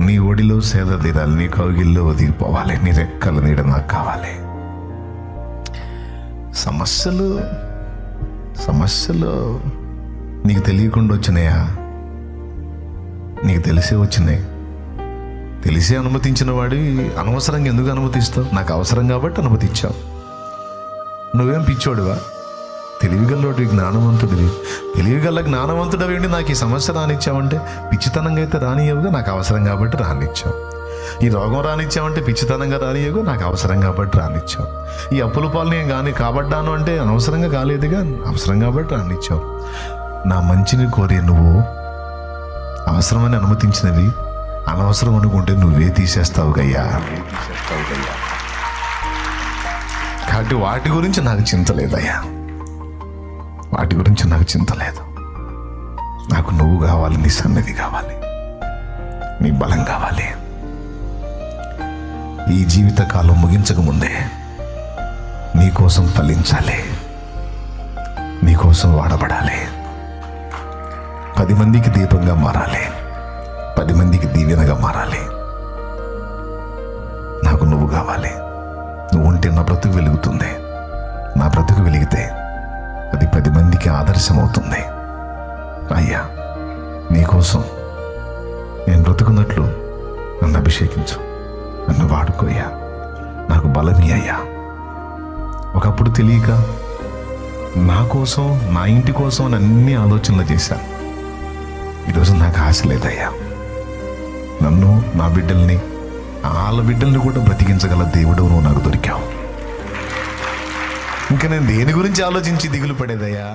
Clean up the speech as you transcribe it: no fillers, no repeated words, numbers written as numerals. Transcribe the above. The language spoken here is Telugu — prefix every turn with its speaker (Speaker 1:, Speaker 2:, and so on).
Speaker 1: నీ ఒడిలో సేద తీరాలి, నీ కౌగిల్లో ఒదిగిపోవాలి, నీ రెక్కల నీడ నాకు కావాలి. సమస్యలు నీకు తెలియకుండా వచ్చినాయా? నీకు తెలిసే వచ్చినాయి. తెలిసే అనుమతించిన వాడి అనవసరంగా ఎందుకు అనుమతిస్తావు? నాకు అవసరం కాబట్టి అనుమతించావు. నువ్వేం పిచ్చోడివా? తెలివిగల్లోటి జ్ఞానవంతుడివి. తెలివిగల్ల జ్ఞానవంతుడవేంటి నాకు ఈ సమస్య రానిచ్చావంటే? పిచ్చితనంగా అయితే రానియవుగా, నాకు అవసరం కాబట్టి రానిచ్చావు. ఈ రోగం రానిచ్చావంటే పిచ్చితనంగా రానియవుగా, నాకు అవసరం కాబట్టి రానిచ్చావు. ఈ అప్పుల పాలు నేను కానీ కాబడ్డాను అంటే అనవసరంగా కాలేదుగా, అవసరం కాబట్టి రానిచ్చావు. నా మంచిని కోరే నువ్వు అవసరమని అనుమతించినవి అనవసరం అనుకుంటే నువ్వే తీసేస్తావు గయ్యా. కాబట్టి వాటి గురించి నాకు చింత లేదయ్యా, వాటి గురించి నాకు చింత లేదు. నాకు నువ్వు కావాలి, నీ సన్నిధి కావాలి, నీ బలం కావాలి. ఈ జీవితకాలం ముగించక ముందే నీకోసం ఫలించాలి, నీకోసం వాడబడాలి, 10 మందికి దీపంగా మారాలి, 10 మందికి దీవెనగా మారాలి. నాకు నువ్వు కావాలి. నువ్వు ఉంటే నా బ్రతుకు వెలుగుతుంది. నా బ్రతుకు వెలిగితే అది 10 మందికి ఆదర్శం అవుతుంది. అయ్యా, నీకోసం నేను బ్రతుకున్నట్లు నన్ను అభిషేకించు, నన్ను వాడుకోయ్యా, నాకు బలమి అయ్యా. ఒకప్పుడు తెలియక నా కోసం, నా ఇంటి కోసం అని అన్ని ఆలోచనలు చేశాను. ఈరోజు నాకు ఆశ లేదయ్యా. నన్ను, నా బిడ్డల్ని, వాళ్ళ బిడ్డల్ని కూడా బ్రతికించగల దేవుడు నువ్వు నాకు దొరికావు. ఇంకా నేను దేని గురించి ఆలోచించి దిగులు పడేదయ్యా?